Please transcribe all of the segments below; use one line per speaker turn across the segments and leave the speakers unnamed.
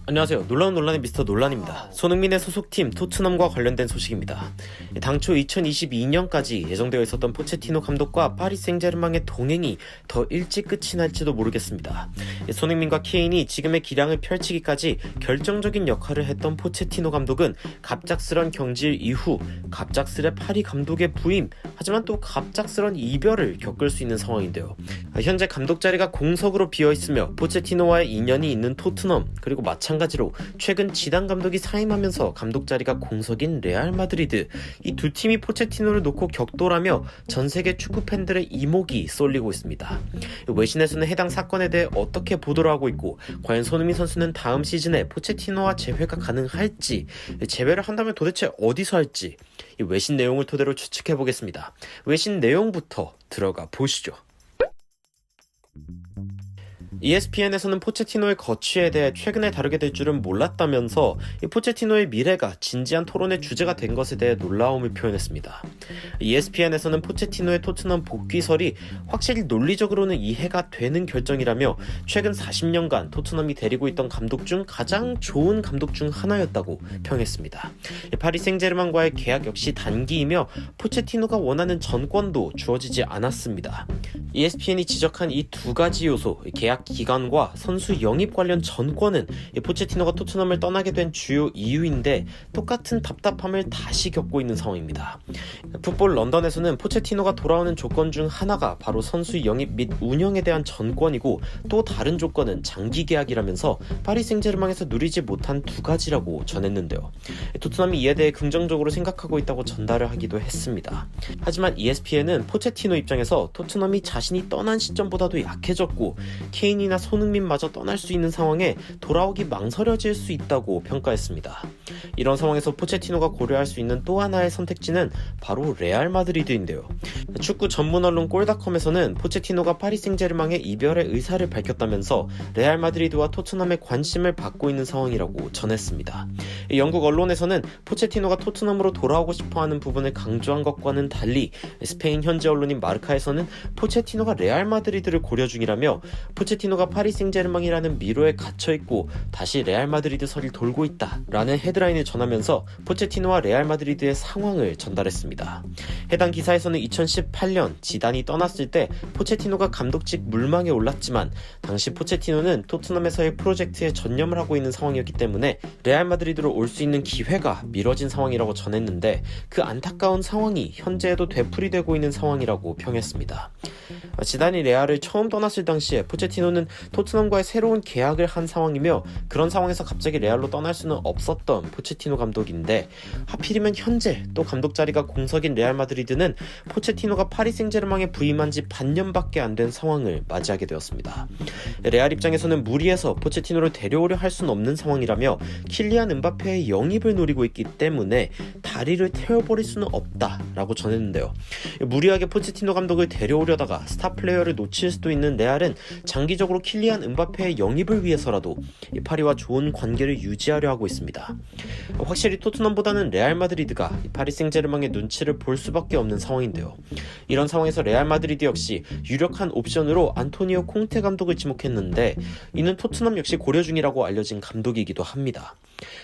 안녕하세요. 놀라운 논란의 미스터 논란입니다. 손흥민의 소속팀 토트넘과 관련된 소식입니다. 당초 2022년까지 예정되어 있었던 포체티노 감독과 파리 생제르맹의 동행이 더 일찍 끝이 날지도 모르겠습니다. 손흥민과 케인이 지금의 기량을 펼치기까지 결정적인 역할을 했던 포체티노 감독은 갑작스런 경질 이후 갑작스레 파리 감독의 부임, 하지만 또 갑작스런 이별을 겪을 수 있는 상황인데요. 현재 감독 자리가 공석으로 비어있으며 포체티노와의 인연이 있는 토트넘, 그리고 마찬가지로 최근 지단 감독이 사임하면서 감독 자리가 공석인 레알 마드리드, 이 두 팀이 포체티노를 놓고 격돌하며 전세계 축구 팬들의 이목이 쏠리고 있습니다. 외신에서는 해당 사건에 대해 어떻게 보도를 하고 있고, 과연 손흥민 선수는 다음 시즌에 포체티노와 재회가 가능할지, 재회를 한다면 도대체 어디서 할지, 이 외신 내용을 토대로 추측해보겠습니다. 외신 내용부터 들어가 보시죠. ESPN에서는 포체티노의 거취에 대해 최근에 다루게 될 줄은 몰랐다면서 이 포체티노의 미래가 진지한 토론의 주제가 된 것에 대해 놀라움을 표현했습니다. ESPN에서는 포체티노의 토트넘 복귀설이 확실히 논리적으로는 이해가 되는 결정이라며 최근 40년간 토트넘이 데리고 있던 감독 중 가장 좋은 감독 중 하나였다고 평했습니다. 파리 생제르맹과의 계약 역시 단기이며 포체티노가 원하는 전권도 주어지지 않았습니다. ESPN이 지적한 이 두 가지 요소, 계약 기간과 선수 영입 관련 전권은 포체티노가 토트넘을 떠나게 된 주요 이유인데 똑같은 답답함을 다시 겪고 있는 상황입니다. 풋볼 런던에서는 포체티노가 돌아오는 조건 중 하나가 바로 선수 영입 및 운영에 대한 전권이고, 또 다른 조건은 장기 계약이라면서 파리 생제르맹에서 누리지 못한 두 가지라고 전했는데요. 토트넘이 이에 대해 긍정적으로 생각하고 있다고 전달을 하기도 했습니다. 하지만 ESPN은 포체티노 입장에서 토트넘이 자신이 떠난 시점보다도 약해졌고 케인이나 손흥민마저 떠날 수 있는 상황에 돌아오기 망설여질 수 있다고 평가했습니다. 이런 상황에서 포체티노가 고려할 수 있는 또 하나의 선택지는 바로 레알 마드리드인데요. 축구 전문 언론 골닷컴에서는 포체티노가 파리 생제르맹의 이별의 의사를 밝혔다면서 레알 마드리드와 토트넘의 관심을 받고 있는 상황이라고 전했습니다. 영국 언론에서는 포체티노가 토트넘으로 돌아오고 싶어하는 부분을 강조한 것과는 달리 스페인 현지 언론인 마르카에서는 포체티노가 레알 마드리드를 고려 중이라며 포체티노가 파리 생제르맹이라는 미로에 갇혀있고 다시 레알 마드리드 설이 돌고 있다 라는 헤드라인을 전하면서 포체티노와 레알 마드리드의 상황을 전달했습니다. 해당 기사에서는 2018년 지단이 떠났을 때 포체티노가 감독직 물망에 올랐지만 당시 포체티노는 토트넘에서의 프로젝트에 전념을 하고 있는 상황이었기 때문에 레알 마드리드로 올 수 있는 기회가 미뤄진 상황이라고 전했는데, 그 안타까운 상황이 현재에도 되풀이되고 있는 상황이라고 평했습니다. 지단이 레알을 처음 떠났을 당시에 포체티노는 토트넘과의 새로운 계약을 한 상황이며, 그런 상황에서 갑자기 레알로 떠날 수는 없었던 포체티노 감독인데, 하필이면 현재 또 감독 자리가 공석인 레알 마드리드는 포체티노가 파리 생제르맹에 부임한 지 반년밖에 안 된 상황을 맞이하게 되었습니다. 레알 입장에서는 무리해서 포체티노를 데려오려 할 수는 없는 상황이라며 킬리안 은바페의 영입을 노리고 있기 때문에 다리를 태워버릴 수는 없다라고 전했는데요. 무리하게 포체티노 감독을 데려오려다가 스타 플레이어를 놓칠 수도 있는 레알은 장기적으로 킬리안 은바페의 영입을 위해서라도 파리와 좋은 관계를 유지하려 하고 있습니다. 확실히 토트넘보다는 레알 마드리드가 파리 생제르맹의 눈치를 볼 수밖에 없는 상황인데요. 이런 상황에서 레알 마드리드 역시 유력한 옵션으로 안토니오 콩테 감독을 지목했는데, 이는 토트넘 역시 고려 중이라고 알려진 감독이기도 합니다.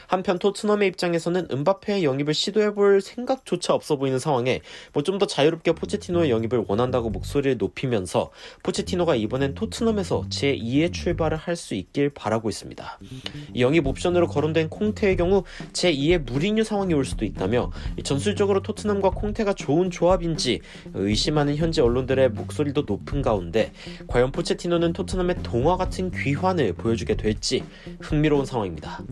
한편 토트넘의 입장에서는 은바페의 영입을 시도해볼 생각조차 없어 보이는 상황에 좀 더 자유롭게 포체티노의 영입을 원한다고 목소리를 높이면서 포체티노가 이번엔 토트넘에서 제2의 출발을 할 수 있길 바라고 있습니다. 영입 옵션으로 거론된 콩테의 경우 제2의 무리뉴 상황이 올 수도 있다며, 전술적으로 토트넘과 콩테가 좋은 조합인지 의심하는 현지 언론들의 목소리도 높은 가운데, 과연 포체티노는 토트넘의 동화 같은 귀환을 보여주게 될지 흥미로운 상황입니다.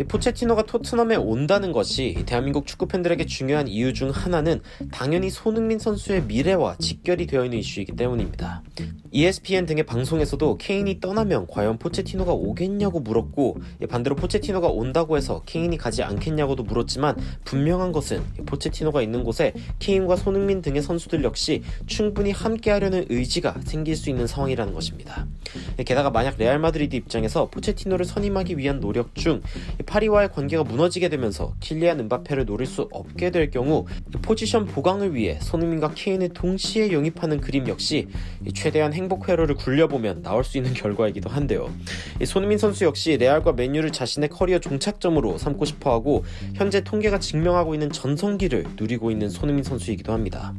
포체티노가 토트넘에 온다는 것이 대한민국 축구 팬들에게 중요한 이유 중 하나는 당연히 손흥민 선수의 미래와 직결이 되어 있는 이슈이기 때문입니다. ESPN 등의 방송에서도 케인이 떠나면 과연 포체티노가 오겠냐고 물었고, 반대로 포체티노가 온다고 해서 케인이 가지 않겠냐고도 물었지만, 분명한 것은 포체티노가 있는 곳에 케인과 손흥민 등의 선수들 역시 충분히 함께하려는 의지가 생길 수 있는 상황이라는 것입니다. 게다가 만약 레알 마드리드 입장에서 포체티노를 선임하기 위한 노력 중 파리와의 관계가 무너지게 되면서 킬리안 은바페를 노릴 수 없게 될 경우, 포지션 보강을 위해 손흥민과 케인을 동시에 영입하는 그림 역시 최대한 행복 회로를 굴려보면 나올 수 있는 결과이기도 한데요. 손흥민 선수 역시 레알과 맨유를 자신의 커리어 종착점으로 삼고 싶어하고 현재 통계가 증명하고 있는 전성기를 누리고 있는 손흥민 선수이기도 합니다.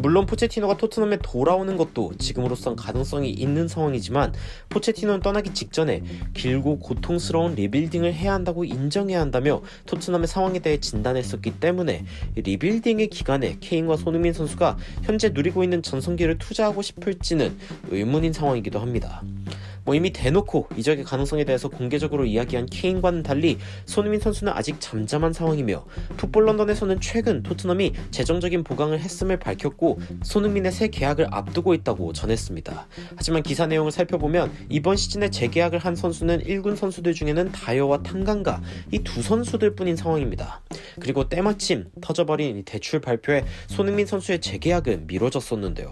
물론 포체티노가 토트넘에 돌아오는 것도 지금으로선 가능성이 있는 상황이지만 포체티노는 떠나기 직전에 길고 고통스러운 리빌딩을 해야 한다고 인정해야 한다며 토트넘의 상황에 대해 진단했었기 때문에 리빌딩의 기간에 케인과 손흥민 선수가 현재 누리고 있는 전성기를 투자하고 싶을지는 의문인 상황이기도 합니다. 이미 대놓고 이적의 가능성에 대해서 공개적으로 이야기한 케인과는 달리 손흥민 선수는 아직 잠잠한 상황이며 풋볼 런던에서는 최근 토트넘이 재정적인 보강을 했음을 밝혔고 손흥민의 새 계약을 앞두고 있다고 전했습니다. 하지만 기사 내용을 살펴보면 이번 시즌에 재계약을 한 선수는 1군 선수들 중에는 다이어와 탕강가 이 두 선수들 뿐인 상황입니다. 그리고 때마침 터져버린 대출 발표에 손흥민 선수의 재계약은 미뤄졌었는데요.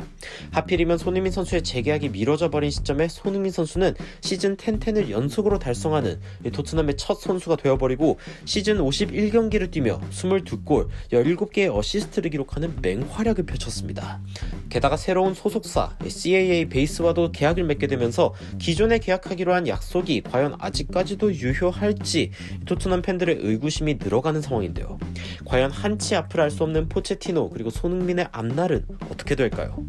하필이면 손흥민 선수의 재계약이 미뤄져 버린 시점에 손흥민 선수는 시즌 10-10을 연속으로 달성하는 토트넘의 첫 선수가 되어버리고 시즌 51경기를 뛰며 22골, 17개의 어시스트를 기록하는 맹활약을 펼쳤습니다. 게다가 새로운 소속사 CAA 베이스와도 계약을 맺게 되면서 기존에 계약하기로 한 약속이 과연 아직까지도 유효할지 토트넘 팬들의 의구심이 늘어가는 상황인데요. 과연 한치 앞을 알 수 없는 포체티노 그리고 손흥민의 앞날은 어떻게 될까요?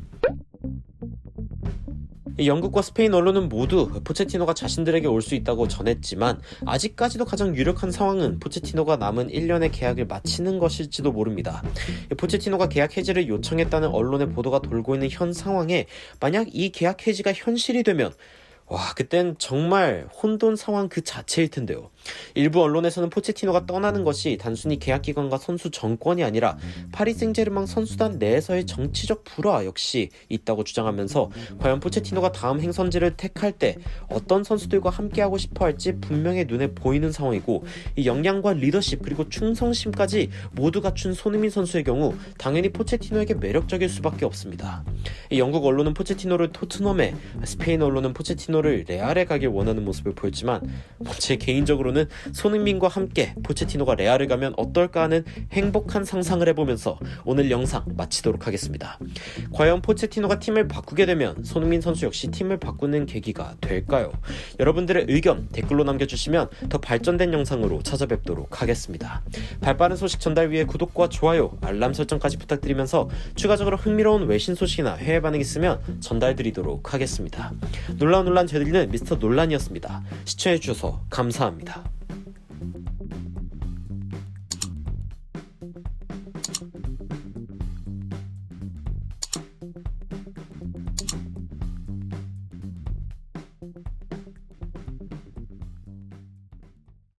영국과 스페인 언론은 모두 포체티노가 자신들에게 올 수 있다고 전했지만 아직까지도 가장 유력한 상황은 포체티노가 남은 1년의 계약을 마치는 것일지도 모릅니다. 포체티노가 계약 해지를 요청했다는 언론의 보도가 돌고 있는 현 상황에 만약 이 계약 해지가 현실이 되면 그땐 정말 혼돈 상황 그 자체일 텐데요. 일부 언론에서는 포체티노가 떠나는 것이 단순히 계약기관과 선수 정권이 아니라 파리 생제르맹 선수단 내에서의 정치적 불화 역시 있다고 주장하면서 과연 포체티노가 다음 행선지를 택할 때 어떤 선수들과 함께하고 싶어 할지 분명히 눈에 보이는 상황이고 이 역량과 리더십 그리고 충성심까지 모두 갖춘 손흥민 선수의 경우 당연히 포체티노에게 매력적일 수밖에 없습니다. 이 영국 언론은 포체티노를 토트넘에, 스페인 언론은 포체티노를 레알에 가길 원하는 모습을 보였지만 제 개인적으로는 손흥민과 함께 포체티노가 레알을 가면 어떨까 하는 행복한 상상을 해보면서 오늘 영상 마치도록 하겠습니다. 과연 포체티노가 팀을 바꾸게 되면 손흥민 선수 역시 팀을 바꾸는 계기가 될까요? 여러분들의 의견 댓글로 남겨주시면 더 발전된 영상으로 찾아뵙도록 하겠습니다. 발빠른 소식 전달 위해 구독과 좋아요, 알람 설정까지 부탁드리면서 추가적으로 흥미로운 외신 소식이나 해외 반응 있으면 전달드리도록 하겠습니다. 놀라운 논란 되들리는 미스터 논란이었습니다. 시청해주셔서 감사합니다.